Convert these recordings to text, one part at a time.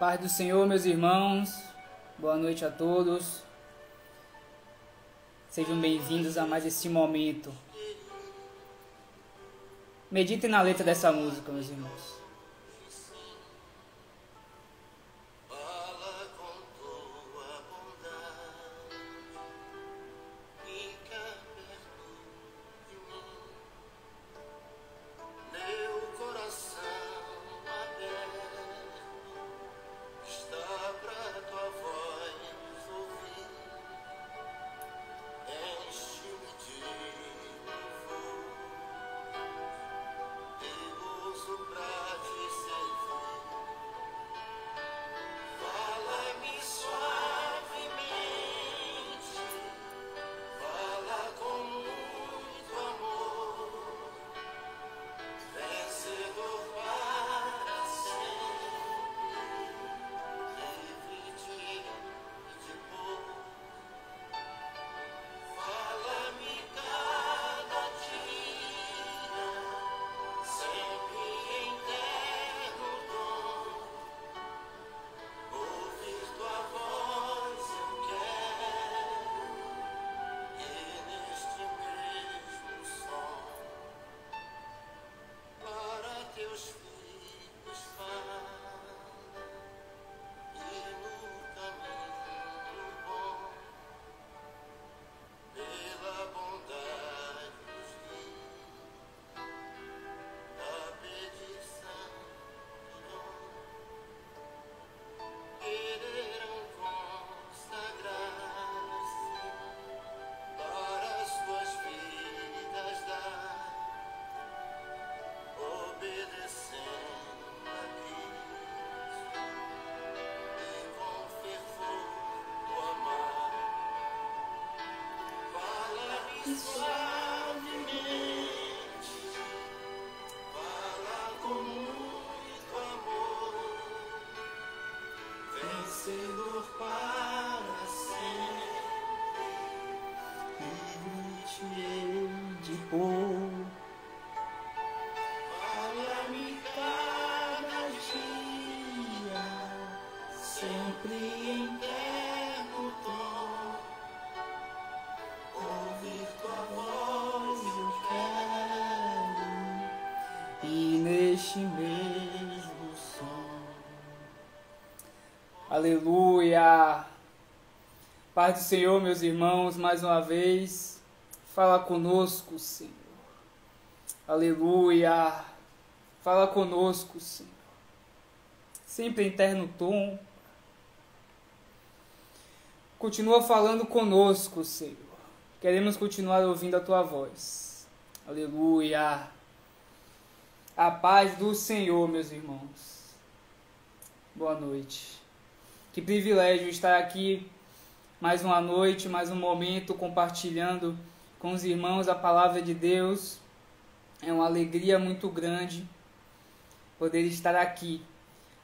Paz do Senhor, meus irmãos, boa noite a todos. Sejam bem-vindos a mais esse momento. Meditem na letra dessa música, meus irmãos. Vencedor para sempre, livre-te de pôr. Fala-me cada dia, sempre em terno tom. Ouvir tua voz eu quero, e neste mesmo som. Aleluia! Paz do Senhor, meus irmãos, mais uma vez, fala conosco, Senhor. Aleluia! Fala conosco, Senhor. Sempre em eterno tom. Continua falando conosco, Senhor. Queremos continuar ouvindo a Tua voz. Aleluia! A paz do Senhor, meus irmãos. Boa noite. Que privilégio estar aqui mais uma noite, mais um momento compartilhando com os irmãos a palavra de Deus. É uma alegria muito grande poder estar aqui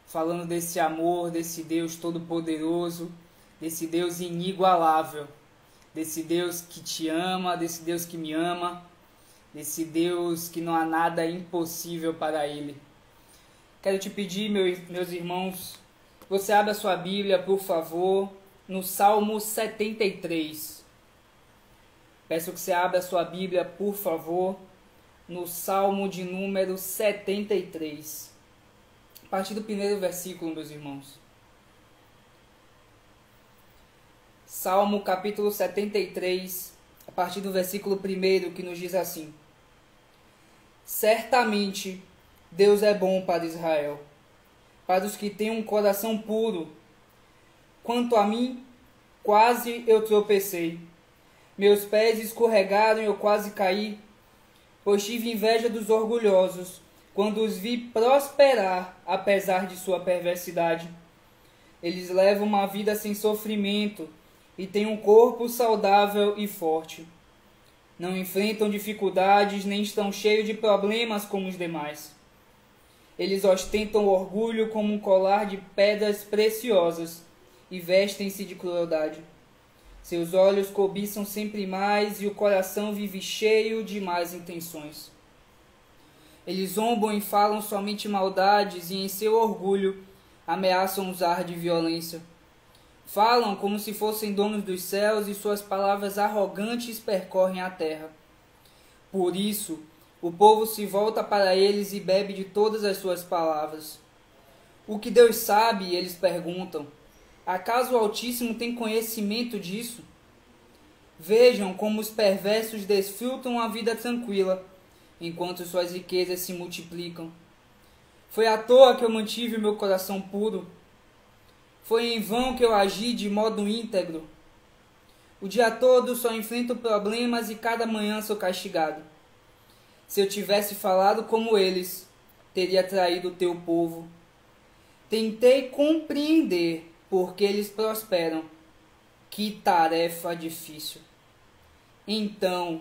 falando desse amor, desse Deus todo-poderoso, desse Deus inigualável, desse Deus que te ama, desse Deus que me ama, desse Deus que não há nada impossível para Ele. Quero te pedir, meus irmãos, você abre a sua Bíblia, por favor, no Salmo 73. Peço que você abra a sua Bíblia, por favor, no Salmo de número 73. A partir do primeiro versículo, meus irmãos. Salmo capítulo 73, a partir do versículo 1, que nos diz assim: Certamente Deus é bom para Israel, para os que têm um coração puro. Quanto a mim, quase eu tropecei. Meus pés escorregaram e eu quase caí, pois tive inveja dos orgulhosos, quando os vi prosperar, apesar de sua perversidade. Eles levam uma vida sem sofrimento e têm um corpo saudável e forte. Não enfrentam dificuldades nem estão cheios de problemas como os demais. Eles ostentam orgulho como um colar de pedras preciosas e vestem-se de crueldade. Seus olhos cobiçam sempre mais e o coração vive cheio de más intenções. Eles zombam e falam somente maldades e em seu orgulho ameaçam usar de violência. Falam como se fossem donos dos céus e suas palavras arrogantes percorrem a terra. Por isso, o povo se volta para eles e bebe de todas as suas palavras. O que Deus sabe, eles perguntam. Acaso o Altíssimo tem conhecimento disso? Vejam como os perversos desfrutam a vida tranquila, enquanto suas riquezas se multiplicam. Foi à toa que eu mantive o meu coração puro. Foi em vão que eu agi de modo íntegro. O dia todo só enfrento problemas e cada manhã sou castigado. Se eu tivesse falado como eles, teria traído o teu povo. Tentei compreender por que eles prosperam. Que tarefa difícil. Então,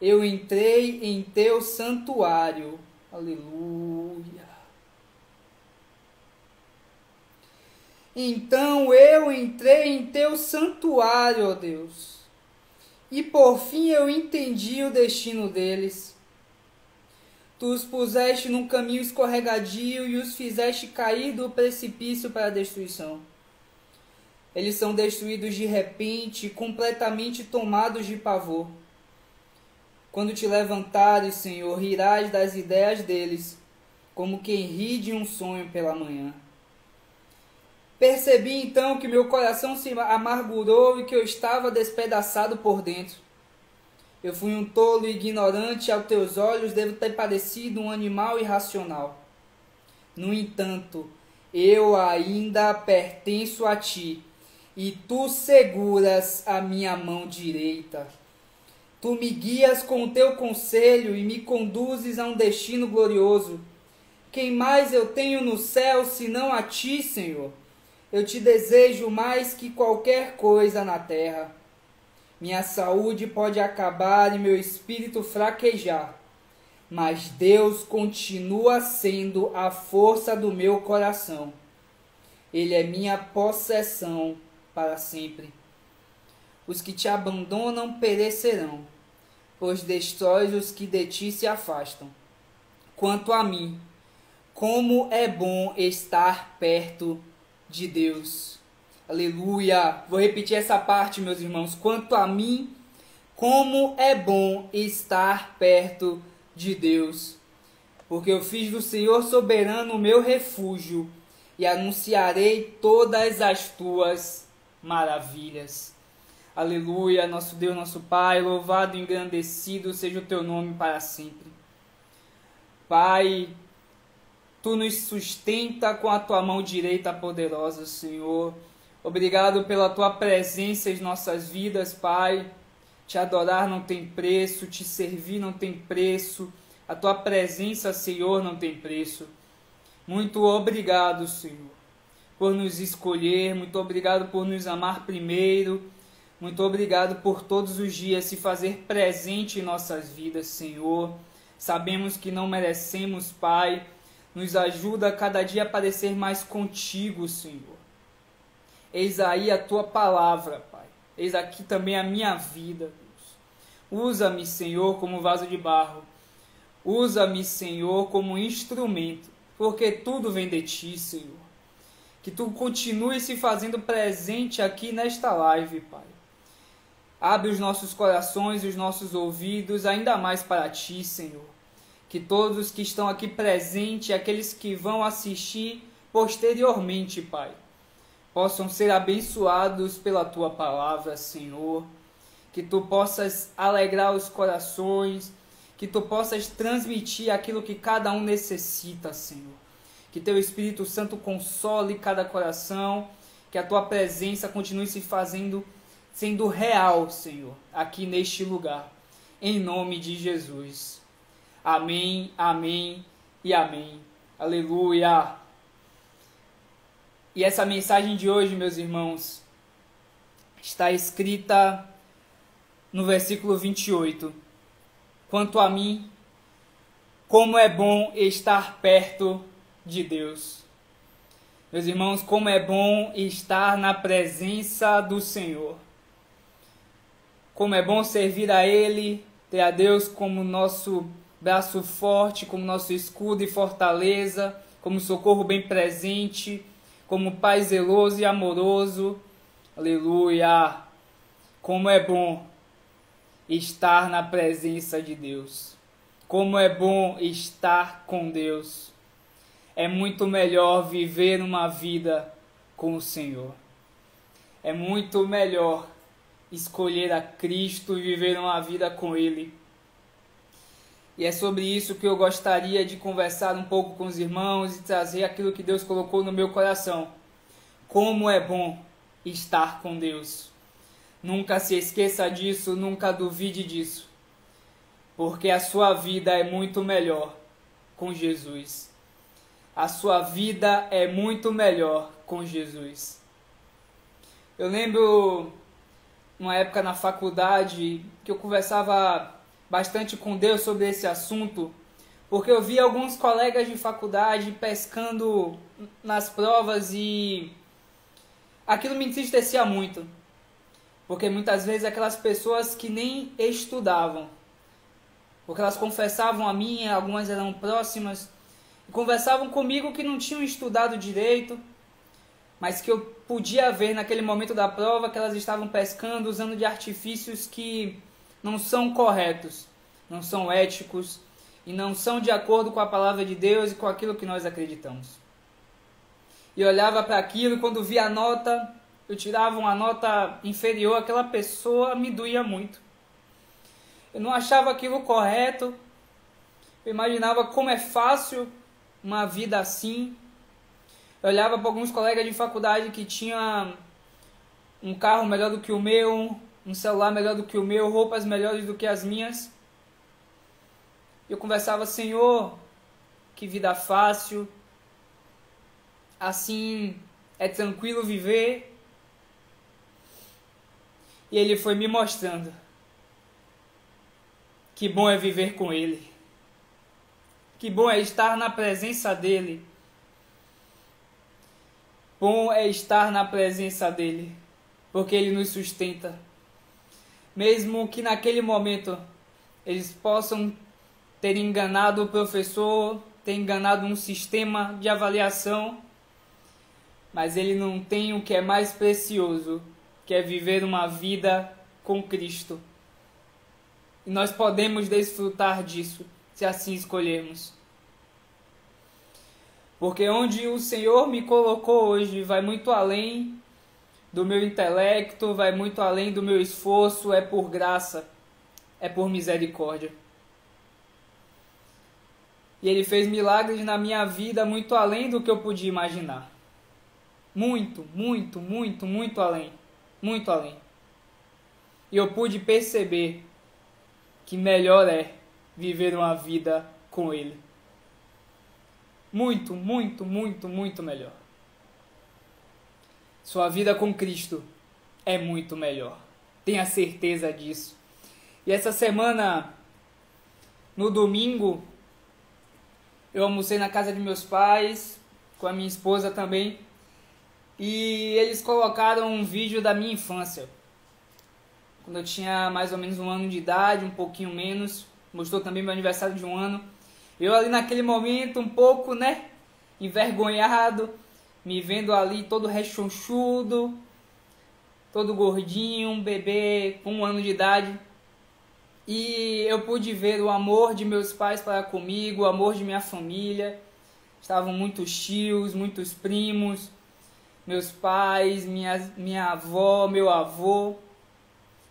eu entrei em teu santuário. Aleluia. Então eu entrei em teu santuário, ó Deus. E por fim eu entendi o destino deles. Tu os puseste num caminho escorregadio e os fizeste cair do precipício para a destruição. Eles são destruídos de repente, completamente tomados de pavor. Quando te levantares, Senhor, rirás das ideias deles, como quem ri de um sonho pela manhã. Percebi então que meu coração se amargurou e que eu estava despedaçado por dentro. Eu fui um tolo e ignorante, aos teus olhos devo ter parecido um animal irracional. No entanto, eu ainda pertenço a ti, e tu seguras a minha mão direita. Tu me guias com o teu conselho e me conduzes a um destino glorioso. Quem mais eu tenho no céu senão a ti, Senhor? Eu te desejo mais que qualquer coisa na terra. Minha saúde pode acabar e meu espírito fraquejar, mas Deus continua sendo a força do meu coração. Ele é minha possessão para sempre. Os que te abandonam perecerão, pois destróis os que de ti se afastam. Quanto a mim, como é bom estar perto de Deus. Aleluia! Vou repetir essa parte, meus irmãos. Quanto a mim, como é bom estar perto de Deus. Porque eu fiz do Senhor soberano o meu refúgio e anunciarei todas as tuas maravilhas. Aleluia! Nosso Deus, nosso Pai, louvado e engrandecido seja o teu nome para sempre. Pai, tu nos sustenta com a tua mão direita poderosa, Senhor. Obrigado pela tua presença em nossas vidas, Pai. Te adorar não tem preço, te servir não tem preço. A tua presença, Senhor, não tem preço. Muito obrigado, Senhor, por nos escolher. Muito obrigado por nos amar primeiro. Muito obrigado por todos os dias se fazer presente em nossas vidas, Senhor. Sabemos que não merecemos, Pai. Nos ajuda a cada dia a parecer mais contigo, Senhor. Eis aí a tua palavra, Pai. Eis aqui também a minha vida, Deus. Usa-me, Senhor, como vaso de barro. Usa-me, Senhor, como instrumento, porque tudo vem de ti, Senhor. Que tu continue se fazendo presente aqui nesta live, Pai. Abre os nossos corações e os nossos ouvidos ainda mais para ti, Senhor. Que todos os que estão aqui presentes, aqueles que vão assistir posteriormente, Pai, possam ser abençoados pela tua palavra, Senhor. Que tu possas alegrar os corações, que tu possas transmitir aquilo que cada um necessita, Senhor. Que teu Espírito Santo console cada coração, que a tua presença continue se sendo real, Senhor, aqui neste lugar. Em nome de Jesus. Amém, amém e amém. Aleluia. E essa mensagem de hoje, meus irmãos, está escrita no versículo 28. Quanto a mim, como é bom estar perto de Deus. Meus irmãos, como é bom estar na presença do Senhor. Como é bom servir a Ele, ter a Deus como nosso braço forte, como nosso escudo e fortaleza, como socorro bem presente. como Pai zeloso e amoroso. Aleluia! Como é bom estar na presença de Deus. Como é bom estar com Deus. É muito melhor viver uma vida com o Senhor. É muito melhor escolher a Cristo e viver uma vida com Ele. E é sobre isso que eu gostaria de conversar um pouco com os irmãos e trazer aquilo que Deus colocou no meu coração. Como é bom estar com Deus. Nunca se esqueça disso, nunca duvide disso. Porque a sua vida é muito melhor com Jesus. A sua vida é muito melhor com Jesus. Eu lembro uma época na faculdade que eu conversava bastante com Deus sobre esse assunto, porque eu via alguns colegas de faculdade pescando nas provas e aquilo me entristecia muito, porque muitas vezes aquelas pessoas que nem estudavam, porque elas confessavam a mim, algumas eram próximas, e conversavam comigo que não tinham estudado direito, mas que eu podia ver naquele momento da prova que elas estavam pescando usando de artifícios que não são corretos, não são éticos e não são de acordo com a palavra de Deus e com aquilo que nós acreditamos. E eu olhava para aquilo e quando via a nota, eu tirava uma nota inferior, aquela pessoa me doía muito. Eu não achava aquilo correto, eu imaginava como é fácil uma vida assim. Eu olhava para alguns colegas de faculdade que tinham um carro melhor do que o meu, um celular melhor do que o meu, roupas melhores do que as minhas. Eu conversava, Senhor, que vida fácil, assim é tranquilo viver. E Ele foi me mostrando que bom é viver com Ele, que bom é estar na presença dEle. Bom é estar na presença dEle, porque Ele nos sustenta. Mesmo que naquele momento eles possam ter enganado o professor, ter enganado um sistema de avaliação, mas ele não tem o que é mais precioso, que é viver uma vida com Cristo. E nós podemos desfrutar disso, se assim escolhermos. Porque onde o Senhor me colocou hoje vai muito além do meu intelecto, vai muito além do meu esforço, é por graça, é por misericórdia. E Ele fez milagres na minha vida muito além do que eu podia imaginar. Muito, muito, muito, muito além. Muito além. E eu pude perceber que melhor é viver uma vida com Ele. Muito, muito, muito, muito melhor. Sua vida com Cristo é muito melhor. Tenha certeza disso. E essa semana, no domingo, eu almocei na casa de meus pais, com a minha esposa também, e eles colocaram um vídeo da minha infância. Quando eu tinha mais ou menos 1 ano de idade, um pouquinho menos, mostrou também meu aniversário de 1 ano. Eu ali naquele momento um pouco, envergonhado, me vendo ali todo rechonchudo, todo gordinho, um bebê com 1 ano de idade. E eu pude ver o amor de meus pais para comigo, o amor de minha família. Estavam muitos tios, muitos primos, meus pais, minha avó, meu avô.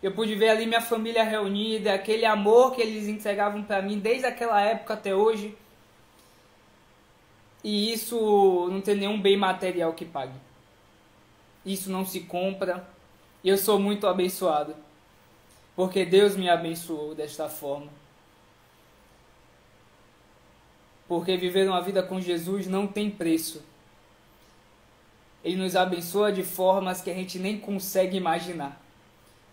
Eu pude ver ali minha família reunida, aquele amor que eles entregavam para mim desde aquela época até hoje. E isso não tem nenhum bem material que pague. Isso não se compra. E eu sou muito abençoado, porque Deus me abençoou desta forma. Porque viver uma vida com Jesus não tem preço. Ele nos abençoa de formas que a gente nem consegue imaginar.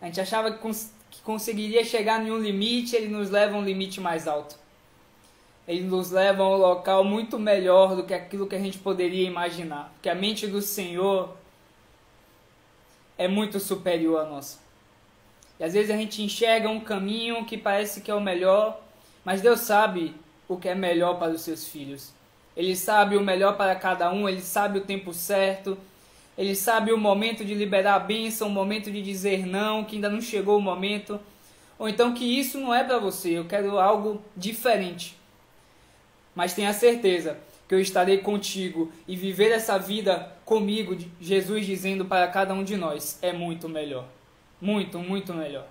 A gente achava que conseguiria chegar em um limite, Ele nos leva a um limite mais alto. Ele nos leva a um local muito melhor do que aquilo que a gente poderia imaginar. Porque a mente do Senhor é muito superior à nossa. E às vezes a gente enxerga um caminho que parece que é o melhor, mas Deus sabe o que é melhor para os seus filhos. Ele sabe o melhor para cada um, Ele sabe o tempo certo, Ele sabe o momento de liberar a bênção, o momento de dizer não, que ainda não chegou o momento, ou então que isso não é para você, eu quero algo diferente. Mas tenha certeza que eu estarei contigo, e viver essa vida comigo, Jesus dizendo para cada um de nós, é muito melhor. Muito, muito melhor.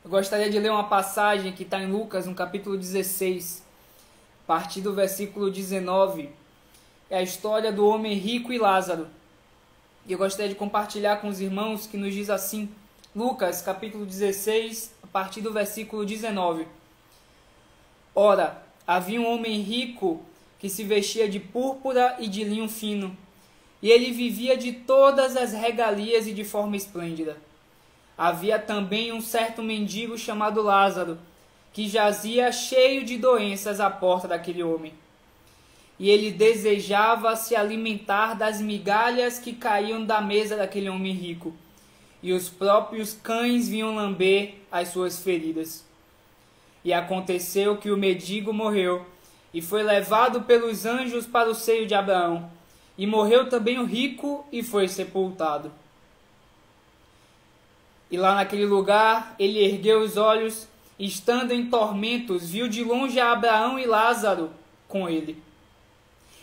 Eu gostaria de ler uma passagem que está em Lucas, no capítulo 16, a partir do versículo 19. É a história do homem rico e Lázaro. E eu gostaria de compartilhar com os irmãos que nos diz assim, Lucas, capítulo 16, a partir do versículo 19. Ora, havia um homem rico que se vestia de púrpura e de linho fino, e ele vivia de todas as regalias e de forma esplêndida. Havia também um certo mendigo chamado Lázaro, que jazia cheio de doenças à porta daquele homem. E ele desejava se alimentar das migalhas que caíam da mesa daquele homem rico, e os próprios cães vinham lamber as suas feridas. E aconteceu que o mendigo morreu, e foi levado pelos anjos para o seio de Abraão. E morreu também o rico, e foi sepultado. E lá naquele lugar, ele ergueu os olhos, e estando em tormentos, viu de longe a Abraão e Lázaro com ele.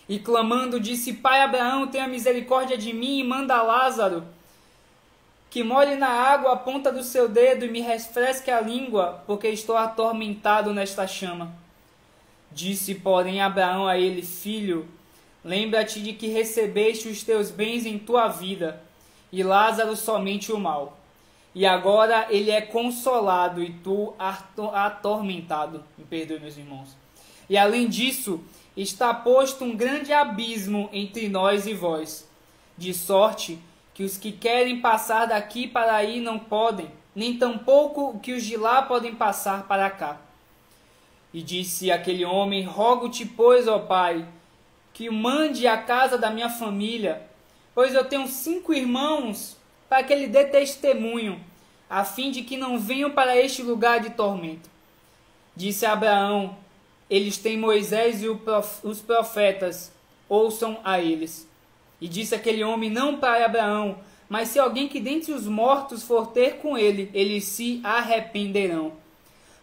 E clamando, disse, Pai Abraão, tenha misericórdia de mim, e manda Lázaro, que molhe na água a ponta do seu dedo, e me refresque a língua, porque estou atormentado nesta chama. Disse, porém, Abraão a ele, Filho, lembra-te de que recebeste os teus bens em tua vida, e Lázaro somente o mal. E agora ele é consolado e tu atormentado. Me perdoe, meus irmãos. E além disso, está posto um grande abismo entre nós e vós, de sorte que os que querem passar daqui para aí não podem, nem tampouco que os de lá podem passar para cá. E disse aquele homem, rogo-te, pois, ó Pai, que mande à casa da minha família, pois eu tenho 5 irmãos, para que ele dê testemunho, a fim de que não venham para este lugar de tormento. Disse Abraão, eles têm Moisés e os profetas, ouçam a eles. E disse aquele homem, não para Abraão, mas se alguém que dentre os mortos for ter com ele, eles se arrependerão.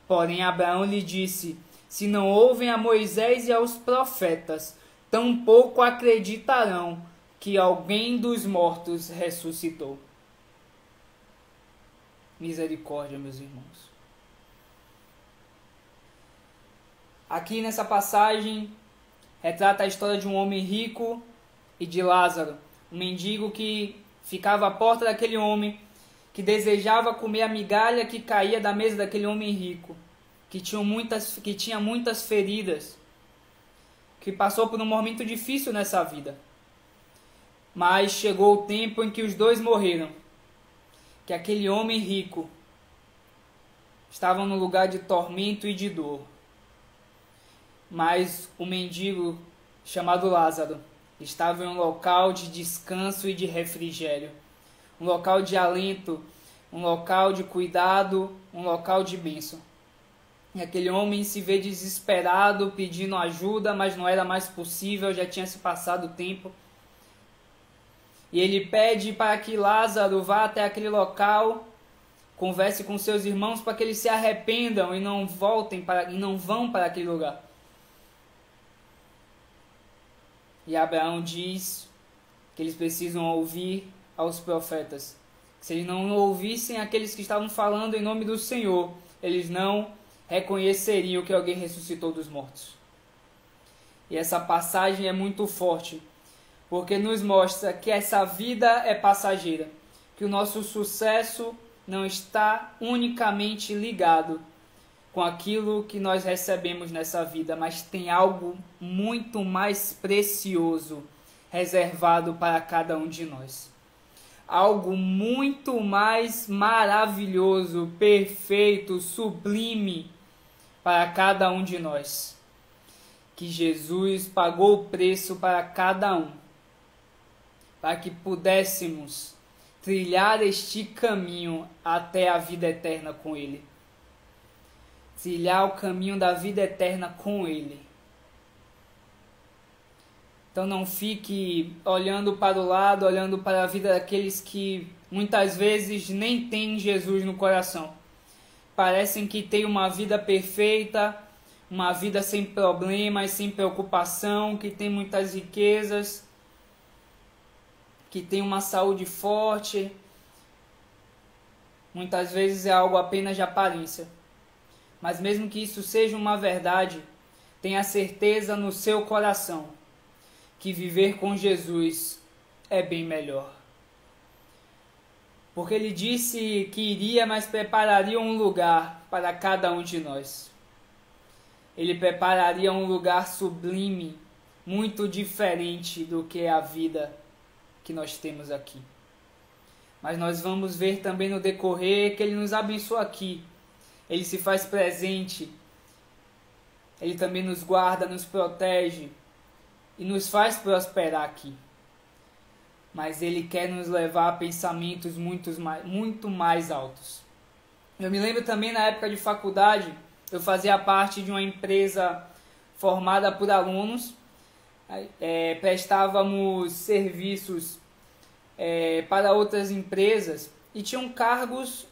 Porém Abraão lhe disse, se não ouvem a Moisés e aos profetas, tampouco acreditarão que alguém dos mortos ressuscitou. Misericórdia, meus irmãos. Aqui nessa passagem, retrata a história de um homem rico e de Lázaro, um mendigo que ficava à porta daquele homem, que desejava comer a migalha que caía da mesa daquele homem rico, que tinha muitas feridas, que passou por um momento difícil nessa vida. Mas chegou o tempo em que os dois morreram, que aquele homem rico estava num lugar de tormento e de dor, mas o mendigo chamado Lázaro estava em um local de descanso e de refrigério, um local de alento, um local de cuidado, um local de bênção. E aquele homem se vê desesperado, pedindo ajuda, mas não era mais possível, já tinha se passado o tempo. E ele pede para que Lázaro vá até aquele local, converse com seus irmãos para que eles se arrependam e não vão para aquele lugar. E Abraão diz que eles precisam ouvir aos profetas. Se eles não ouvissem aqueles que estavam falando em nome do Senhor, eles não reconheceriam que alguém ressuscitou dos mortos. E essa passagem é muito forte, porque nos mostra que essa vida é passageira, que o nosso sucesso não está unicamente ligado com aquilo que nós recebemos nessa vida, mas tem algo muito mais precioso reservado para cada um de nós. Algo muito mais maravilhoso, perfeito, sublime para cada um de nós. Que Jesus pagou o preço para cada um, para que pudéssemos trilhar este caminho até a vida eterna com Ele. Trilhar o caminho da vida eterna com Ele. Então não fique olhando para o lado, olhando para a vida daqueles que muitas vezes nem têm Jesus no coração. Parecem que têm uma vida perfeita, uma vida sem problemas, sem preocupação, que tem muitas riquezas, que tem uma saúde forte. Muitas vezes é algo apenas de aparência. Mas mesmo que isso seja uma verdade, tenha certeza no seu coração que viver com Jesus é bem melhor. Porque ele disse que iria, mas prepararia um lugar para cada um de nós. Ele prepararia um lugar sublime, muito diferente do que a vida que nós temos aqui. Mas nós vamos ver também no decorrer que ele nos abençoa aqui. Ele se faz presente. Ele também nos guarda, nos protege e nos faz prosperar aqui. Mas ele quer nos levar a pensamentos muito mais altos. Eu me lembro também na época de faculdade, eu fazia parte de uma empresa formada por alunos, prestávamos serviços para outras empresas e tinham cargos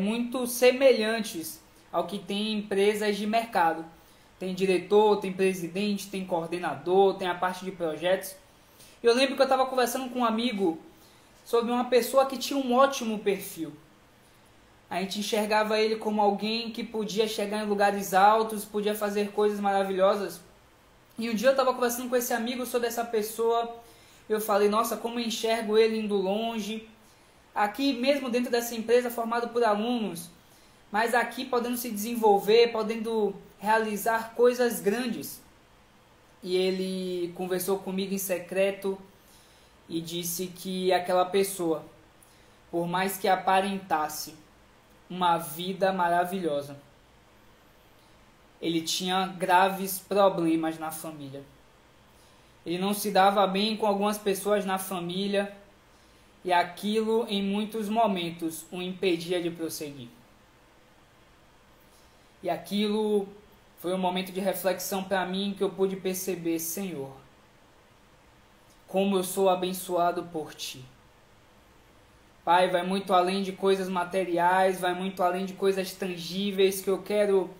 muito semelhantes ao que tem em empresas de mercado. Tem diretor, tem presidente, tem coordenador, tem a parte de projetos. Eu lembro que eu estava conversando com um amigo sobre uma pessoa que tinha um ótimo perfil. A gente enxergava ele como alguém que podia chegar em lugares altos, podia fazer coisas maravilhosas. E um dia eu estava conversando com esse amigo sobre essa pessoa. Eu falei, nossa, como eu enxergo ele indo longe. Aqui mesmo dentro dessa empresa formado por alunos, mas aqui podendo se desenvolver, podendo realizar coisas grandes. E ele conversou comigo em secreto e disse que aquela pessoa, por mais que aparentasse uma vida maravilhosa, ele tinha graves problemas na família. Ele não se dava bem com algumas pessoas na família e aquilo em muitos momentos o impedia de prosseguir. E aquilo foi um momento de reflexão para mim que eu pude perceber, Senhor, como eu sou abençoado por Ti. Pai, vai muito além de coisas materiais, vai muito além de coisas tangíveis que eu quero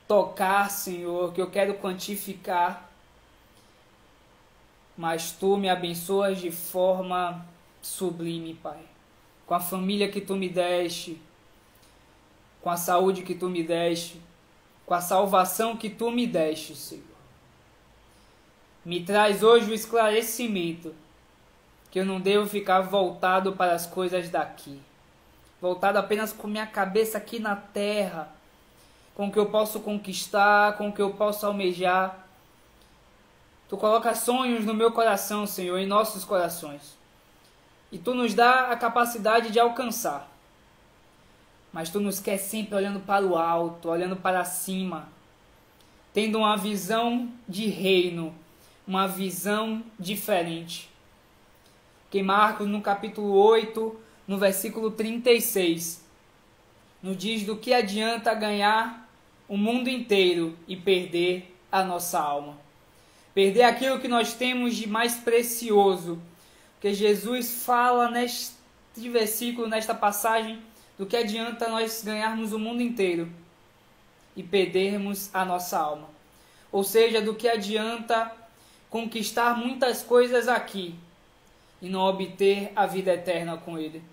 tocar, Senhor, que eu quero quantificar. Mas Tu me abençoas de forma sublime, Pai. Com a família que Tu me deste, com a saúde que Tu me deste, com a salvação que Tu me deste, Senhor. Me traz hoje o esclarecimento que eu não devo ficar voltado para as coisas daqui, voltado apenas com minha cabeça aqui na terra, com o que eu posso conquistar, com o que eu posso almejar. Tu coloca sonhos no meu coração, Senhor, em nossos corações. E Tu nos dá a capacidade de alcançar. Mas Tu nos quer sempre olhando para o alto, olhando para cima, tendo uma visão de reino, uma visão diferente. Que Marcos, no capítulo 8, no versículo 36, nos diz do que adianta ganhar o mundo inteiro e perder a nossa alma. Perder aquilo que nós temos de mais precioso. Porque Jesus fala neste versículo, nesta passagem, do que adianta nós ganharmos o mundo inteiro e perdermos a nossa alma. Ou seja, do que adianta conquistar muitas coisas aqui e não obter a vida eterna com Ele.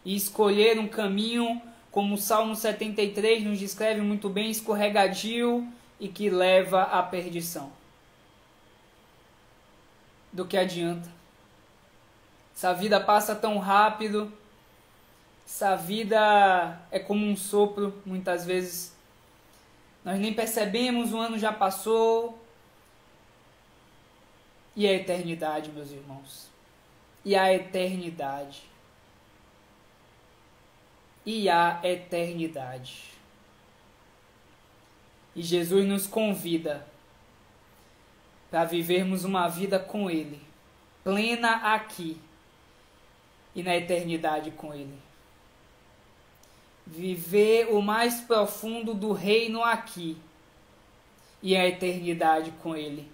E escolher um caminho, como o Salmo 73 nos descreve muito bem, escorregadio e que leva à perdição. Do que adianta? Essa vida passa tão rápido. Essa vida é como um sopro, muitas vezes. Nós nem percebemos, um ano já passou. E a eternidade, meus irmãos. E a eternidade. E a eternidade. E Jesus nos convida para vivermos uma vida com Ele, plena aqui e na eternidade com Ele. Viver o mais profundo do reino aqui e a eternidade com Ele.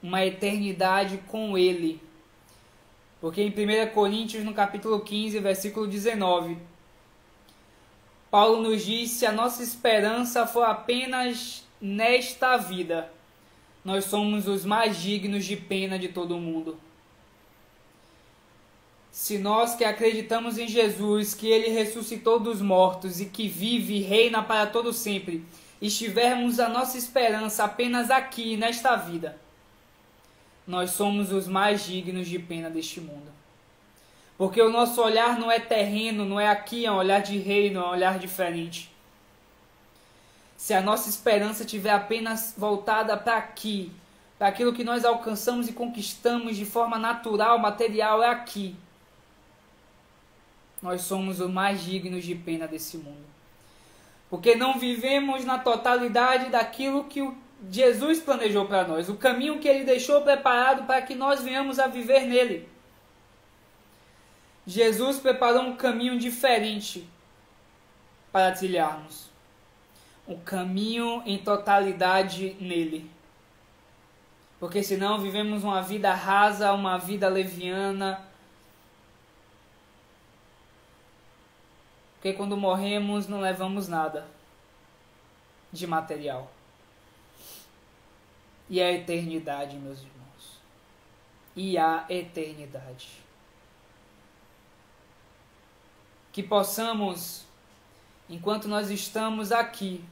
uma eternidade com Ele. Porque em 1 Coríntios, no capítulo 15, versículo 19, Paulo nos diz: se a nossa esperança for apenas nesta vida, nós somos os mais dignos de pena de todo o mundo. Se nós que acreditamos em Jesus, que Ele ressuscitou dos mortos e que vive e reina para todo sempre, estivermos a nossa esperança apenas aqui, nesta vida, nós somos os mais dignos de pena deste mundo. Porque o nosso olhar não é terreno, não é aqui, é um olhar de reino, é um olhar diferente. Se a nossa esperança estiver apenas voltada para aqui, para aquilo que nós alcançamos e conquistamos de forma natural, material, é aqui, nós somos os mais dignos de pena desse mundo. Porque não vivemos na totalidade daquilo que Jesus planejou para nós, o caminho que Ele deixou preparado para que nós venhamos a viver nele. Jesus preparou um caminho diferente para trilharmos. Um caminho em totalidade nele. Porque senão vivemos uma vida rasa, uma vida leviana. Porque quando morremos não levamos nada de material. E a eternidade, meus irmãos. E a eternidade. Que possamos, enquanto nós estamos aqui,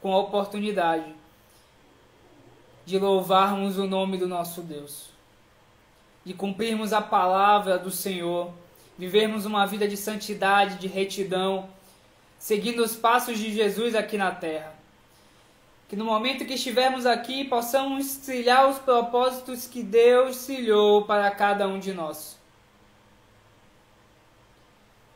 com a oportunidade de louvarmos o nome do nosso Deus, de cumprirmos a palavra do Senhor, vivermos uma vida de santidade, de retidão, seguindo os passos de Jesus aqui na terra. Que no momento que estivermos aqui, possamos trilhar os propósitos que Deus trilhou para cada um de nós.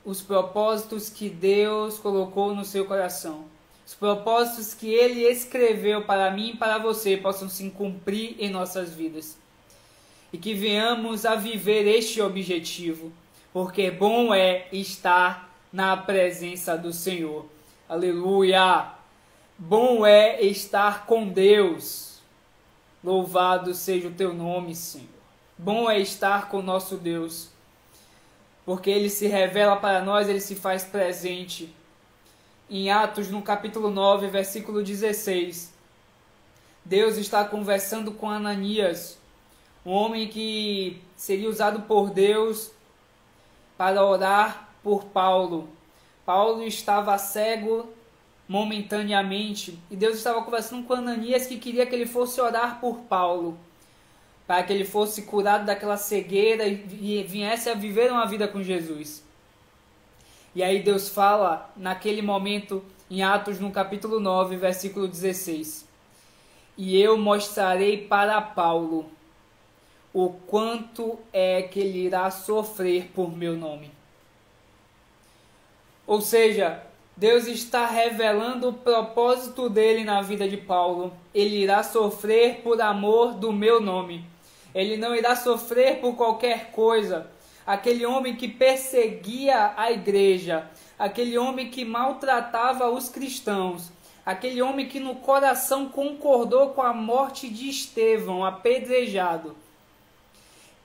Os propósitos que Deus colocou no seu coração. Os propósitos que Ele escreveu para mim e para você possam se cumprir em nossas vidas. E que venhamos a viver este objetivo. Porque bom é estar na presença do Senhor. Aleluia! Bom é estar com Deus. Louvado seja o teu nome, Senhor. Bom é estar com nosso Deus. Porque Ele se revela para nós, Ele se faz presente. Em Atos, no capítulo 9, versículo 16, Deus está conversando com Ananias, um homem que seria usado por Deus para orar por Paulo. Paulo estava cego momentaneamente e Deus estava conversando com Ananias, que queria que ele fosse orar por Paulo, para que ele fosse curado daquela cegueira e viesse a viver uma vida com Jesus. E aí Deus fala naquele momento em Atos no capítulo 9, versículo 16: e eu mostrarei para Paulo o quanto é que ele irá sofrer por meu nome. Ou seja, Deus está revelando o propósito dele na vida de Paulo. Ele irá sofrer por amor do meu nome. Ele não irá sofrer por qualquer coisa. Aquele homem que perseguia a igreja, aquele homem que maltratava os cristãos, aquele homem que no coração concordou com a morte de Estevão, apedrejado.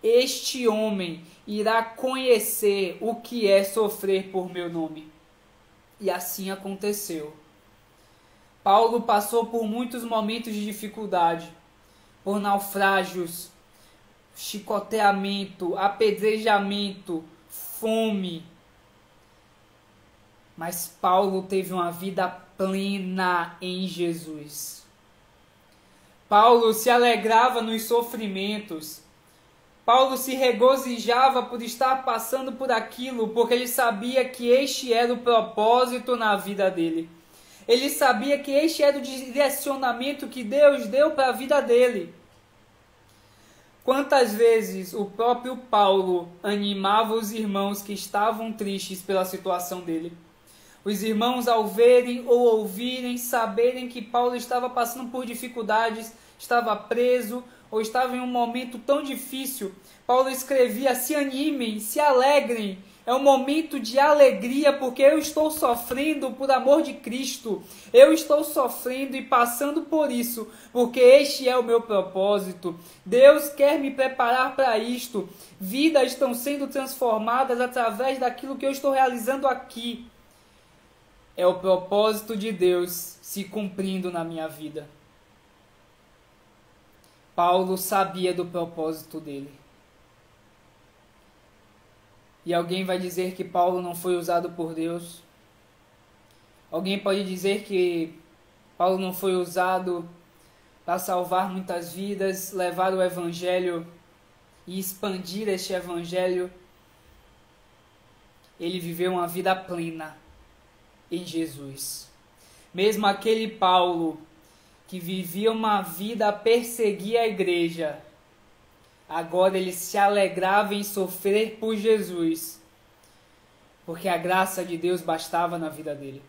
Este homem irá conhecer o que é sofrer por meu nome. E assim aconteceu. Paulo passou por muitos momentos de dificuldade, por naufrágios, chicoteamento, apedrejamento, fome. Mas Paulo teve uma vida plena em Jesus. Paulo se alegrava nos sofrimentos. Paulo se regozijava por estar passando por aquilo, porque ele sabia que este era o propósito na vida dele. Ele sabia que este era o direcionamento que Deus deu para a vida dele. Quantas vezes o próprio Paulo animava os irmãos que estavam tristes pela situação dele? Os irmãos, ao verem ou ouvirem, saberem que Paulo estava passando por dificuldades, estava preso ou estava em um momento tão difícil, Paulo escrevia: se animem, se alegrem. É um momento de alegria, porque eu estou sofrendo por amor de Cristo. Eu estou sofrendo e passando por isso, porque este é o meu propósito. Deus quer me preparar para isto. Vidas estão sendo transformadas através daquilo que eu estou realizando aqui. É o propósito de Deus se cumprindo na minha vida. Paulo sabia do propósito dele. E alguém vai dizer que Paulo não foi usado por Deus? Alguém pode dizer que Paulo não foi usado para salvar muitas vidas, levar o evangelho e expandir este evangelho? Ele viveu uma vida plena em Jesus. Mesmo aquele Paulo que vivia uma vida a perseguir a igreja, agora ele se alegrava em sofrer por Jesus, porque a graça de Deus bastava na vida dele.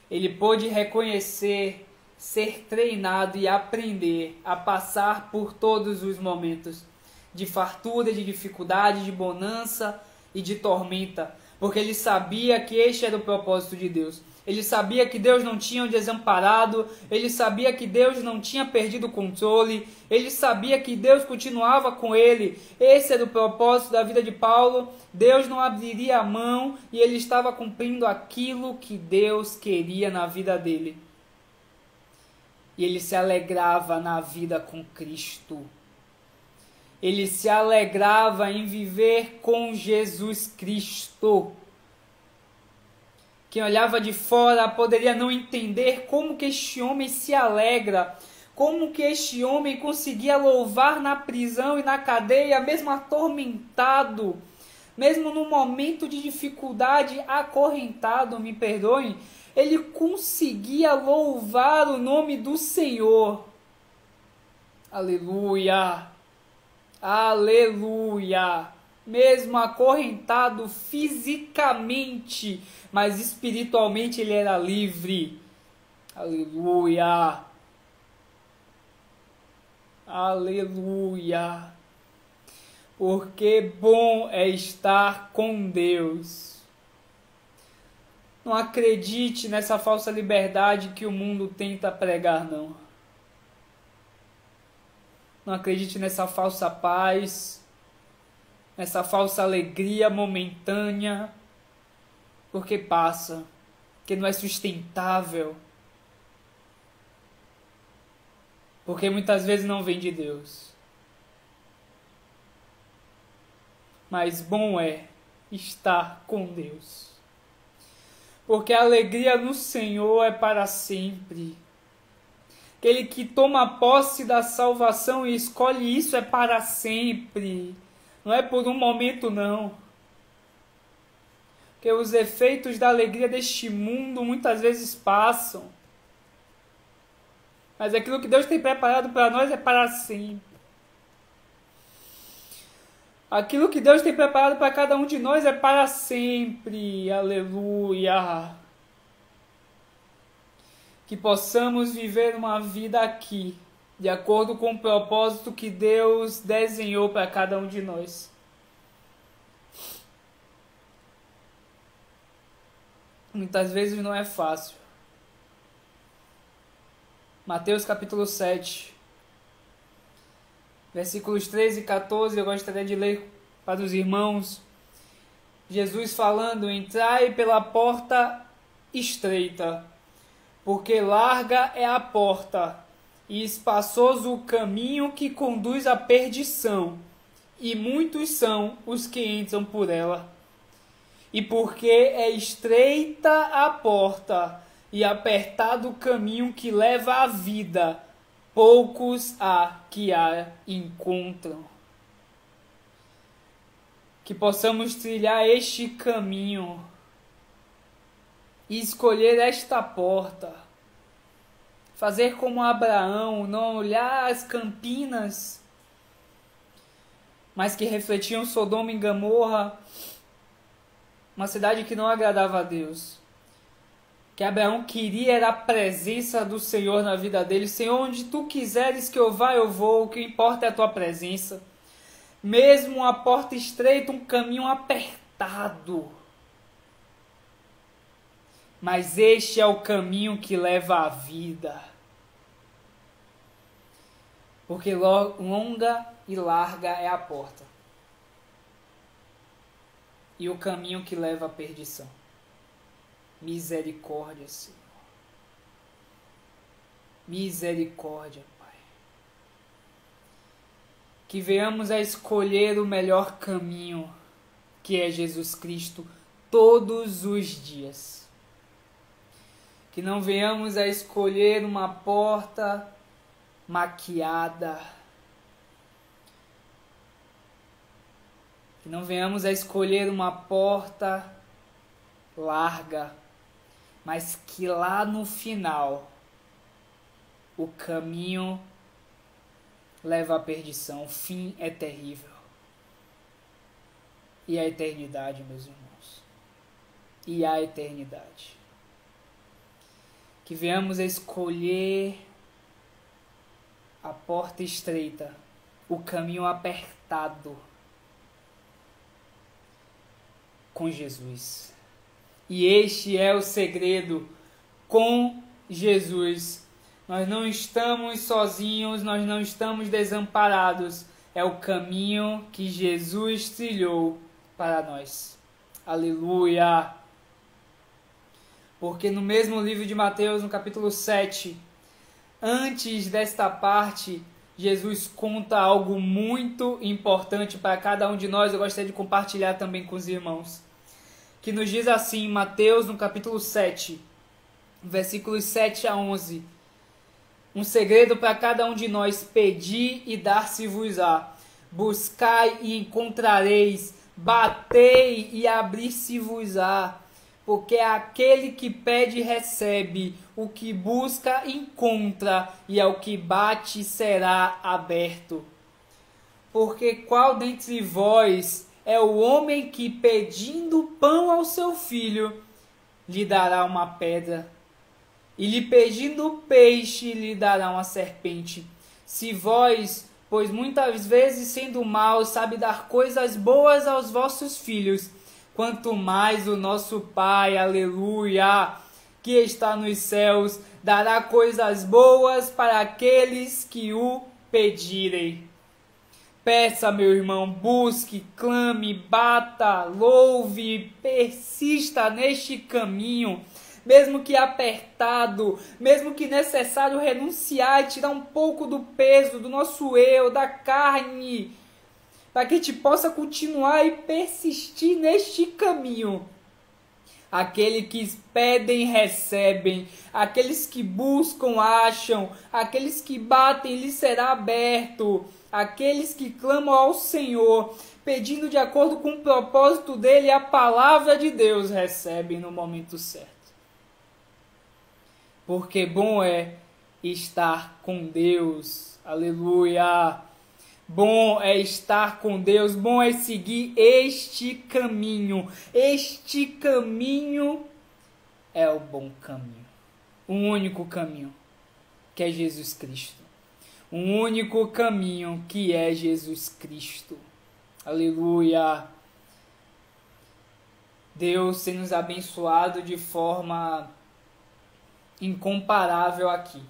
Ele pôde reconhecer, ser treinado e aprender a passar por todos os momentos de fartura, de dificuldade, de bonança e de tormenta, porque ele sabia que este era o propósito de Deus. Ele sabia que Deus não tinha o desamparado, ele sabia que Deus não tinha perdido o controle, ele sabia que Deus continuava com ele. Esse era o propósito da vida de Paulo. Deus não abriria a mão e ele estava cumprindo aquilo que Deus queria na vida dele. E ele se alegrava na vida com Cristo. Ele se alegrava em viver com Jesus Cristo. Quem olhava de fora poderia não entender como que este homem se alegra, como que este homem conseguia louvar na prisão e na cadeia, mesmo atormentado, mesmo num momento de dificuldade, acorrentado, me perdoem, ele conseguia louvar o nome do Senhor. Aleluia! Aleluia! Mesmo acorrentado fisicamente, mas espiritualmente ele era livre. Aleluia! Aleluia! Porque bom é estar com Deus. Não acredite nessa falsa liberdade que o mundo tenta pregar, não. Não acredite nessa falsa paz, nessa falsa alegria momentânea, porque passa, porque não é sustentável, porque muitas vezes não vem de Deus. Mas bom é estar com Deus, porque a alegria no Senhor é para sempre. Aquele que toma posse da salvação e escolhe isso é para sempre. Não é por um momento, não. Porque os efeitos da alegria deste mundo muitas vezes passam. Mas aquilo que Deus tem preparado para nós é para sempre. Aquilo que Deus tem preparado para cada um de nós é para sempre. Aleluia. Que possamos viver uma vida aqui, de acordo com o propósito que Deus desenhou para cada um de nós. Muitas vezes não é fácil. Mateus capítulo 7, versículos 13 e 14, eu gostaria de ler para os irmãos. Jesus falando: entrai pela porta estreita, porque larga é a porta, e espaçoso o caminho que conduz à perdição, e muitos são os que entram por ela. E porque é estreita a porta, e apertado o caminho que leva à vida, poucos há que a encontram. Que possamos trilhar este caminho, e escolher esta porta. Fazer como Abraão, não olhar as campinas, mas que refletiam Sodoma e Gomorra, uma cidade que não agradava a Deus. que Abraão queria era a presença do Senhor na vida dele. Senhor, onde tu quiseres que eu vá, eu vou, o que importa é a tua presença. Mesmo uma porta estreita, um caminho apertado. Mas este é o caminho que leva à vida. Porque longa e larga é a porta. E o caminho que leva à perdição. Misericórdia, Senhor. Misericórdia, Pai. Que venhamos a escolher o melhor caminho, que é Jesus Cristo, todos os dias. Que não venhamos a escolher uma porta maquiada. Que não venhamos a escolher uma porta larga, mas que lá no final o caminho leva à perdição, o fim é terrível. E a eternidade, meus irmãos. E a eternidade. Que venhamos a escolher a porta estreita, o caminho apertado com Jesus. E este é o segredo com Jesus. Nós não estamos sozinhos, nós não estamos desamparados. É o caminho que Jesus trilhou para nós. Aleluia! Porque no mesmo livro de Mateus, no capítulo 7, antes desta parte, Jesus conta algo muito importante para cada um de nós. Eu gostaria de compartilhar também com os irmãos. Que nos diz assim, Mateus, no capítulo 7, versículos 7 a 11. Um segredo para cada um de nós: pedi e dar-se-vos-á, buscai e encontrareis, batei e abrir-se-vos-á. Porque aquele que pede recebe, o que busca encontra, e ao que bate será aberto. Porque qual dentre vós é o homem que, pedindo pão ao seu filho, lhe dará uma pedra? E lhe pedindo peixe, lhe dará uma serpente? Se vós, pois muitas vezes sendo maus, sabe dar coisas boas aos vossos filhos, quanto mais o nosso Pai, aleluia, que está nos céus, dará coisas boas para aqueles que o pedirem. Peça, meu irmão, busque, clame, bata, louve, persista neste caminho, mesmo que apertado, mesmo que necessário renunciar e tirar um pouco do peso do nosso eu, da carne, para que a gente possa continuar e persistir neste caminho. Aqueles que pedem, recebem. Aqueles que buscam, acham. Aqueles que batem, lhes será aberto. Aqueles que clamam ao Senhor, pedindo de acordo com o propósito dele, a palavra de Deus, recebem no momento certo. Porque bom é estar com Deus. Aleluia! Bom é estar com Deus, bom é seguir este caminho. Este caminho é o bom caminho. O único caminho, que é Jesus Cristo. O único caminho, que é Jesus Cristo. Aleluia! Deus tem nos abençoado de forma incomparável aqui.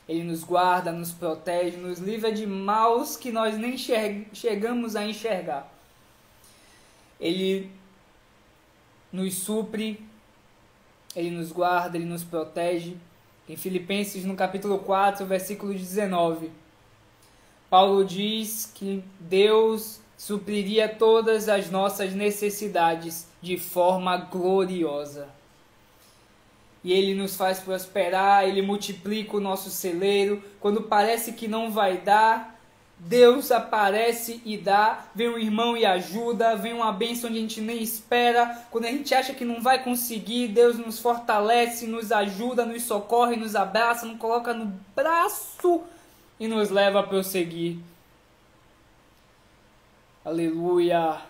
Ele nos guarda, nos protege, nos livra de maus que nós nem chegamos a enxergar. Ele nos supre, Ele nos guarda, Ele nos protege. Em Filipenses, no capítulo 4, versículo 19, Paulo diz que Deus supriria todas as nossas necessidades de forma gloriosa. E Ele nos faz prosperar, Ele multiplica o nosso celeiro. Quando parece que não vai dar, Deus aparece e dá. Vem um irmão e ajuda, vem uma bênção onde a gente nem espera. Quando a gente acha que não vai conseguir, Deus nos fortalece, nos ajuda, nos socorre, nos abraça, nos coloca no braço e nos leva a prosseguir. Aleluia!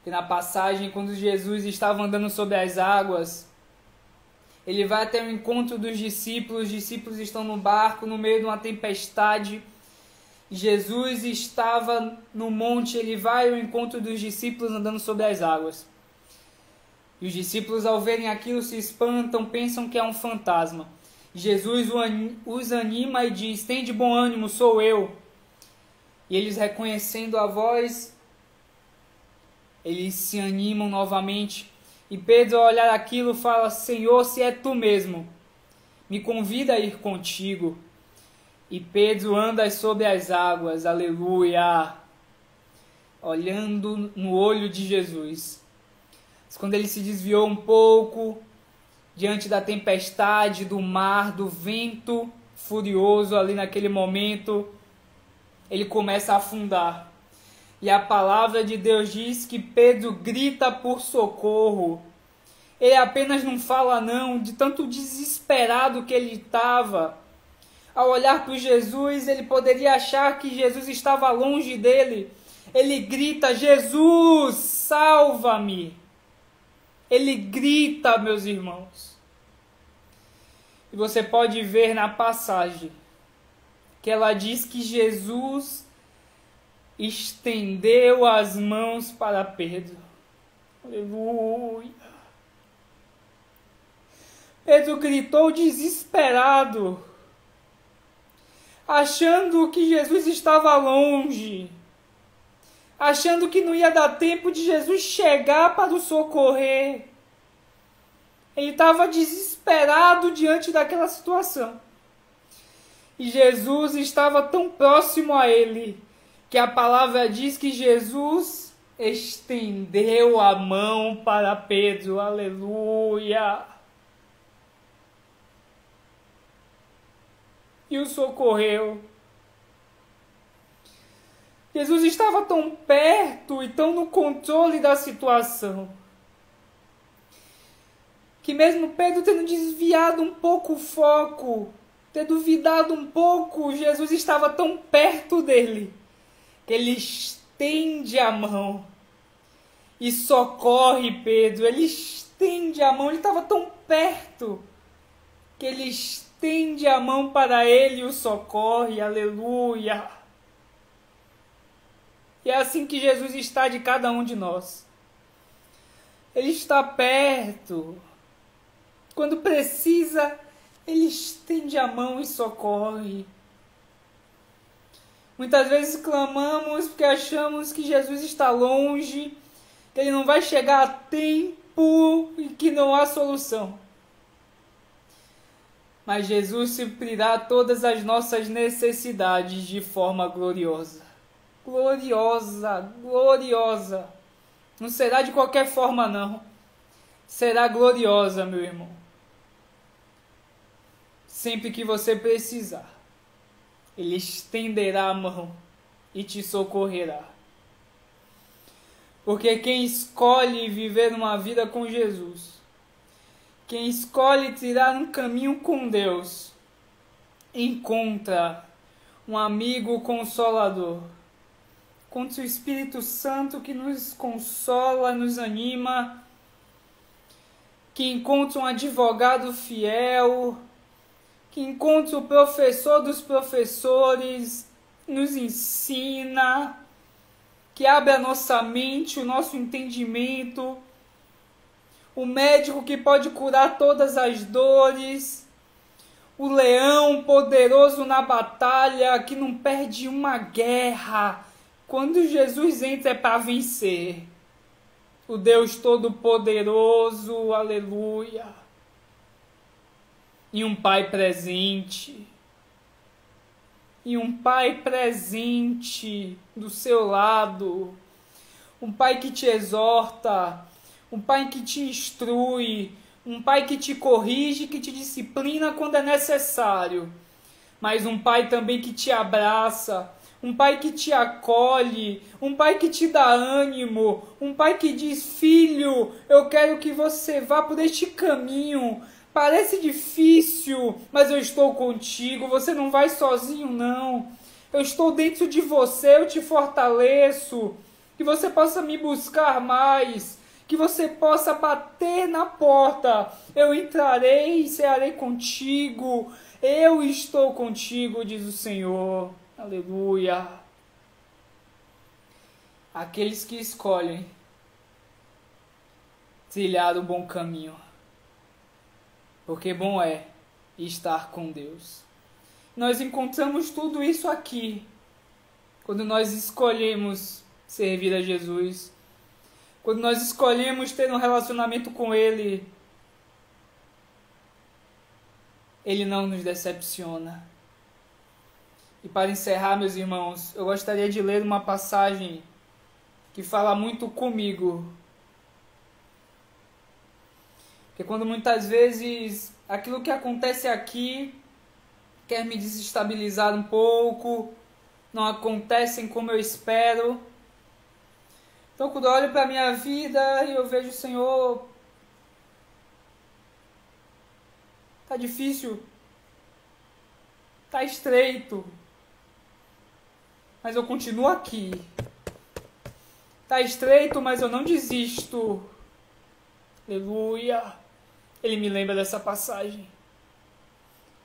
E na passagem, quando Jesus estava andando sobre as águas, Ele vai até o encontro dos discípulos. Os discípulos estão no barco, no meio de uma tempestade. Jesus estava no monte, ele vai ao encontro dos discípulos andando sobre as águas. E os discípulos, ao verem aquilo, se espantam, pensam que é um fantasma. Jesus os anima e diz: "Tende bom ânimo, sou eu." E eles, reconhecendo a voz, eles se animam novamente. E Pedro, ao olhar aquilo, fala: "Senhor, se é tu mesmo, me convida a ir contigo." E Pedro anda sobre as águas, aleluia, olhando no olho de Jesus. Mas quando ele se desviou um pouco, diante da tempestade, do mar, do vento furioso ali naquele momento, ele começa a afundar. E a palavra de Deus diz que Pedro grita por socorro. Ele apenas não fala não, de tanto desesperado que ele estava. Ao olhar para Jesus, ele poderia achar que Jesus estava longe dele. Ele grita: "Jesus, salva-me!" Ele grita, meus irmãos. E você pode ver na passagem que ela diz que Jesus estendeu as mãos para Pedro. Aleluia. Pedro gritou desesperado, achando que Jesus estava longe, achando que não ia dar tempo de Jesus chegar para o socorrer. Ele estava desesperado diante daquela situação. E Jesus estava tão próximo a ele, que a palavra diz que Jesus estendeu a mão para Pedro. Aleluia! E o socorreu. Jesus estava tão perto e tão no controle da situação, que mesmo Pedro tendo desviado um pouco o foco, ter duvidado um pouco, Jesus estava tão perto dele, que ele estende a mão e socorre Pedro. Ele estende a mão, ele estava tão perto, que ele estende a mão para ele e o socorre. Aleluia! E é assim que Jesus está de cada um de nós. Ele está perto. Quando precisa, ele estende a mão e socorre. Muitas vezes clamamos porque achamos que Jesus está longe, que ele não vai chegar a tempo e que não há solução. Mas Jesus suprirá todas as nossas necessidades de forma gloriosa. Gloriosa, gloriosa. Não será de qualquer forma, não. Será gloriosa, meu irmão. Sempre que você precisar, ele estenderá a mão e te socorrerá. Porque quem escolhe viver uma vida com Jesus, quem escolhe tirar um caminho com Deus, encontra um amigo consolador. Encontra o Espírito Santo que nos consola, nos anima, que encontra um advogado fiel, que encontra o professor dos professores, nos ensina, que abre a nossa mente, o nosso entendimento, o médico que pode curar todas as dores, o leão poderoso na batalha, que não perde uma guerra. Quando Jesus entra é para vencer. O Deus Todo-Poderoso, aleluia. E um Pai presente. E um Pai presente do seu lado. Um Pai que te exorta. Um Pai que te instrui. Um Pai que te corrige, que te disciplina quando é necessário. Mas um Pai também que te abraça. Um Pai que te acolhe, um Pai que te dá ânimo, um Pai que diz: "Filho, eu quero que você vá por este caminho. Parece difícil, mas eu estou contigo. Você não vai sozinho, não. Eu estou dentro de você, eu te fortaleço. Que você possa me buscar mais, que você possa bater na porta. Eu entrarei e cearei contigo. Eu estou contigo, diz o Senhor. Aleluia. Aqueles que escolhem trilhar o bom caminho, porque bom é estar com Deus. Nós encontramos tudo isso aqui, quando nós escolhemos servir a Jesus, quando nós escolhemos ter um relacionamento com Ele, Ele não nos decepciona. E para encerrar, meus irmãos, eu gostaria de ler uma passagem que fala muito comigo. Porque quando muitas vezes aquilo que acontece aqui quer me desestabilizar um pouco, não acontecem como eu espero. Então quando eu olho para a minha vida e eu vejo o Senhor, tá difícil, tá estreito, mas eu continuo aqui. Tá estreito, mas eu não desisto. Aleluia. Ele me lembra dessa passagem.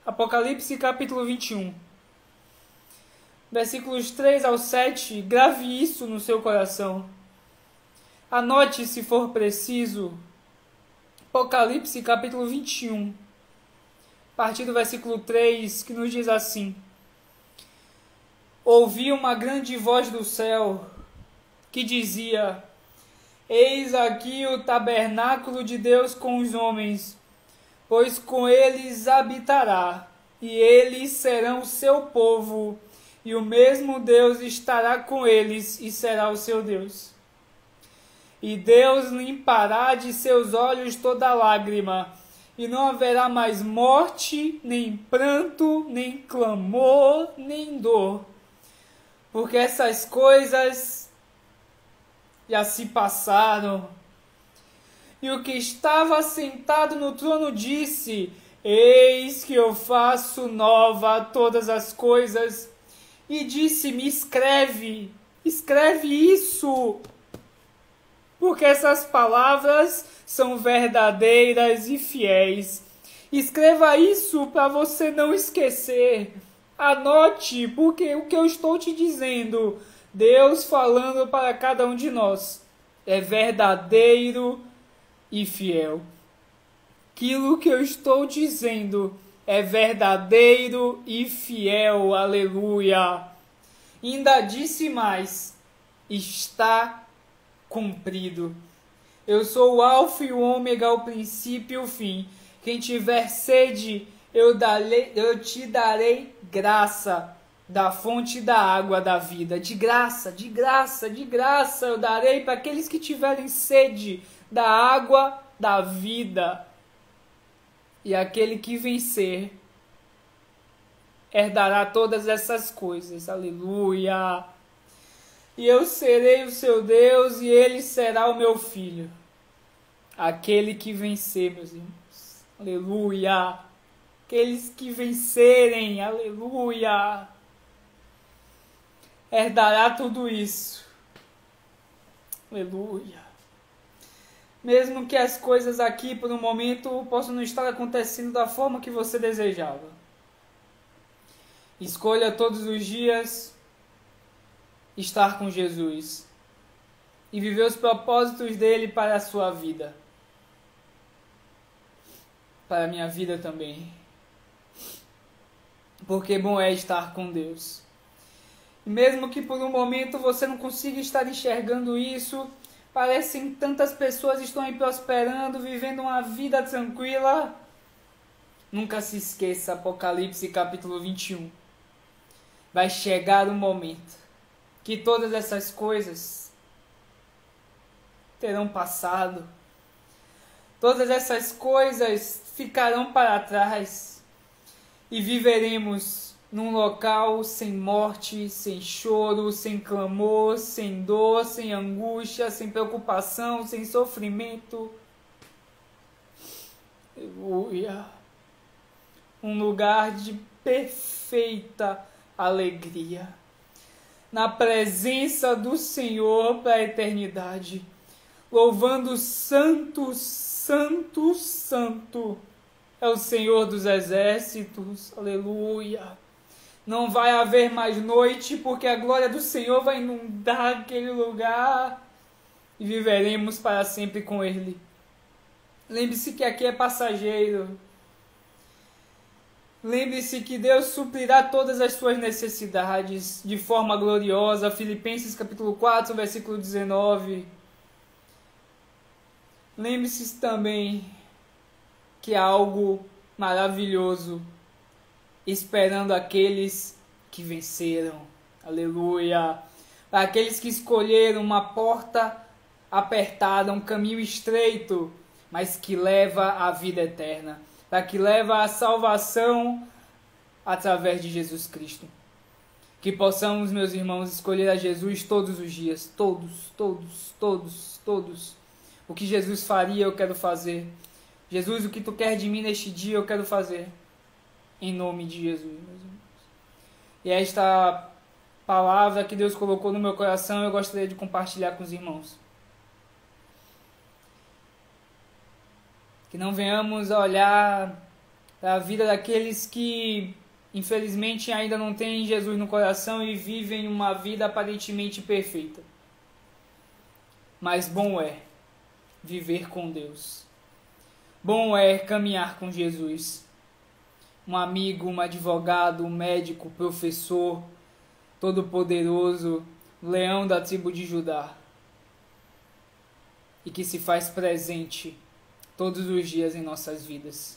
Apocalipse capítulo 21. Versículos 3 ao 7. Grave isso no seu coração. Anote se for preciso. Apocalipse capítulo 21. A partir do versículo 3, que nos diz assim: Ouvi uma grande voz do céu que dizia: Eis aqui o tabernáculo de Deus com os homens, pois com eles habitará, e eles serão o seu povo, e o mesmo Deus estará com eles e será o seu Deus. E Deus limpará de seus olhos toda lágrima, e não haverá mais morte, nem pranto, nem clamor, nem dor, porque essas coisas já se passaram. E o que estava sentado no trono disse: Eis que eu faço nova todas as coisas. E disse-me: escreve isso, porque essas palavras são verdadeiras e fiéis. Escreva isso para você não esquecer. Anote, porque o que eu estou te dizendo, Deus falando para cada um de nós, é verdadeiro e fiel. Aquilo que eu estou dizendo é verdadeiro e fiel. Aleluia. Ainda disse mais: está cumprido. Eu sou o alfa e o ômega, o princípio e o fim. Quem tiver sede, eu te darei graça da fonte da água da vida. De graça, de graça, de graça eu darei para aqueles que tiverem sede da água da vida. E aquele que vencer herdará todas essas coisas. Aleluia. E eu serei o seu Deus e ele será o meu filho. Aquele que vencer, meus irmãos. Aleluia. Aqueles que vencerem. Aleluia. Herdará tudo isso. Aleluia. Mesmo que as coisas aqui, por um momento, possam não estar acontecendo da forma que você desejava. Escolha todos os dias estar com Jesus e viver os propósitos dele para a sua vida. Para a minha vida também. Porque bom é estar com Deus. E mesmo que por um momento você não consiga estar enxergando isso, parecem tantas pessoas estão aí prosperando, vivendo uma vida tranquila. Nunca se esqueça, Apocalipse capítulo 21. Vai chegar um momento que todas essas coisas terão passado. Todas essas coisas ficarão para trás. E viveremos num local sem morte, sem choro, sem clamor, sem dor, sem angústia, sem preocupação, sem sofrimento. Aleluia. Um lugar de perfeita alegria. Na presença do Senhor para a eternidade. louvando santo, santo, santo é o Senhor dos exércitos. Aleluia. Não vai haver mais noite, porque a glória do Senhor vai inundar aquele lugar e viveremos para sempre com Ele. Lembre-se que aqui é passageiro. Lembre-se que Deus suprirá todas as suas necessidades de forma gloriosa. Filipenses capítulo 4, versículo 19. Lembre-se também que há algo maravilhoso esperando aqueles que venceram. Aleluia! Aqueles que escolheram uma porta apertada, um caminho estreito, mas que leva à vida eterna, para que leva à salvação através de Jesus Cristo. Que possamos, meus irmãos, escolher a Jesus todos os dias, todos. O que Jesus faria, eu quero fazer. Jesus, o que tu quer de mim neste dia, eu quero fazer. Em nome de Jesus, meus irmãos. E esta palavra que Deus colocou no meu coração, eu gostaria de compartilhar com os irmãos. Que não venhamos a olhar para a vida daqueles que, infelizmente, ainda não têm Jesus no coração e vivem uma vida aparentemente perfeita. Mas bom é viver com Deus. Bom é caminhar com Jesus. Um amigo, um advogado, um médico, professor, todo-poderoso, leão da tribo de Judá. E que se faz presente todos os dias em nossas vidas.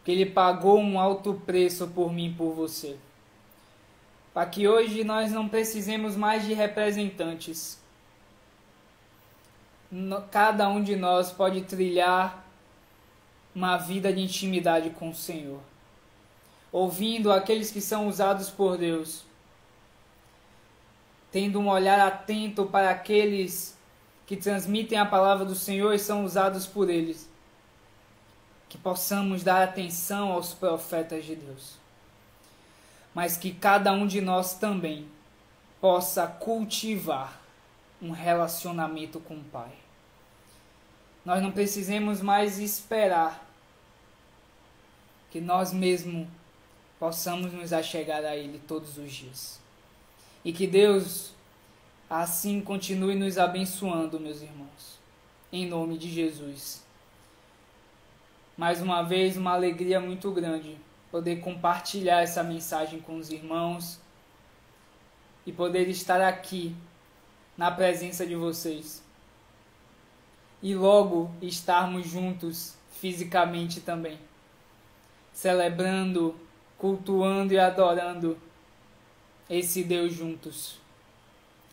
Que Ele pagou um alto preço por mim e por você. Para que hoje nós não precisemos mais de representantes. Cada um de nós pode trilhar uma vida de intimidade com o Senhor. Ouvindo aqueles que são usados por Deus. Tendo um olhar atento para aqueles que transmitem a palavra do Senhor e são usados por eles. Que possamos dar atenção aos profetas de Deus. Mas que cada um de nós também possa cultivar um relacionamento com o Pai. Nós não precisemos mais esperar que nós mesmos possamos nos achegar a Ele todos os dias. E que Deus assim continue nos abençoando, meus irmãos. Em nome de Jesus. Mais uma vez, uma alegria muito grande poder compartilhar essa mensagem com os irmãos e poder estar aqui na presença de vocês. E logo estarmos juntos fisicamente também, celebrando, cultuando e adorando esse Deus juntos.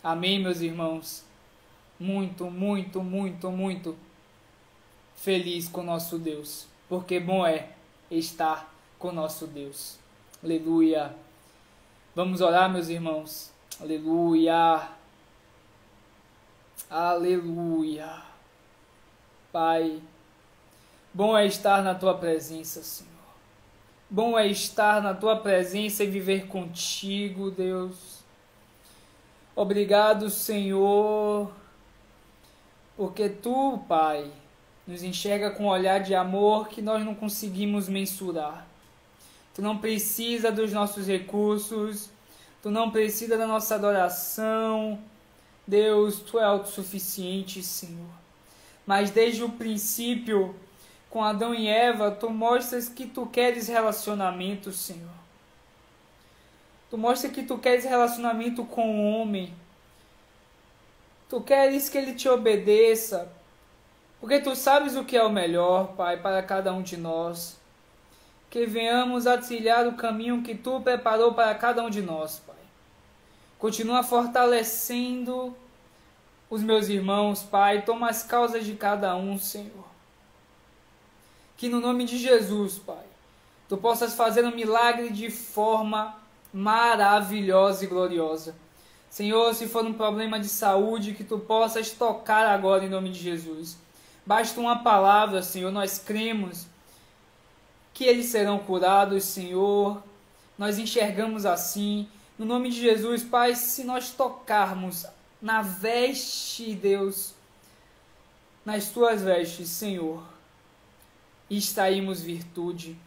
Amém, meus irmãos? Muito feliz com o nosso Deus, porque bom é estar com o nosso Deus. Aleluia. Vamos orar, meus irmãos. Aleluia. Aleluia. Pai, bom é estar na Tua presença, Senhor. Bom é estar na Tua presença e viver contigo, Deus. Obrigado, Senhor, porque Tu, Pai, nos enxerga com um olhar de amor que nós não conseguimos mensurar. Tu não precisa dos nossos recursos, Tu não precisa da nossa adoração. Deus, Tu é autossuficiente, Senhor. Mas desde o princípio, com Adão e Eva, Tu mostras que Tu queres relacionamento, Senhor. Tu mostras que Tu queres relacionamento com o homem. Tu queres que ele te obedeça. Porque Tu sabes o que é o melhor, Pai, para cada um de nós. Que venhamos a trilhar o caminho que Tu preparou para cada um de nós, Pai. Continua fortalecendo os meus irmãos, Pai. Toma as causas de cada um, Senhor. Que no nome de Jesus, Pai, Tu possas fazer um milagre de forma maravilhosa e gloriosa. Senhor, se for um problema de saúde, que Tu possas tocar agora em nome de Jesus. Basta uma palavra, Senhor, nós cremos que eles serão curados, Senhor. Nós enxergamos assim. No nome de Jesus, Pai, se nós tocarmos na veste, Deus, nas tuas vestes, Senhor, extraímos virtude.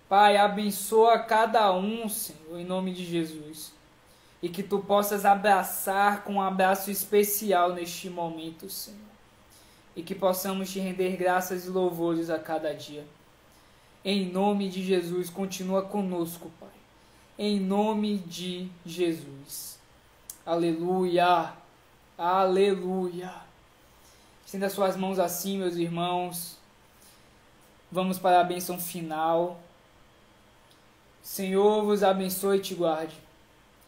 Pai, abençoa cada um, Senhor, em nome de Jesus. E que tu possas abraçar com um abraço especial neste momento, Senhor. E que possamos te render graças e louvores a cada dia. Em nome de Jesus, continua conosco, Pai. Em nome de Jesus. Aleluia. Aleluia. Estenda suas mãos assim, meus irmãos. Vamos para a bênção final. Senhor vos abençoe e te guarde.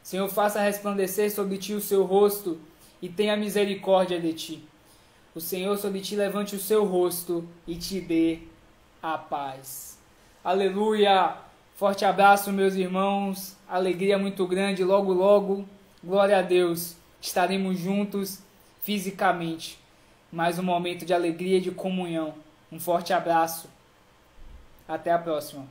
Senhor, faça resplandecer sobre ti o seu rosto e tenha misericórdia de ti. O Senhor sobre ti levante o seu rosto e te dê a paz. Aleluia! Forte abraço, meus irmãos. Alegria muito grande. Logo, logo, glória a Deus. Estaremos juntos fisicamente. Mais um momento de alegria e de comunhão. Um forte abraço. Até a próxima.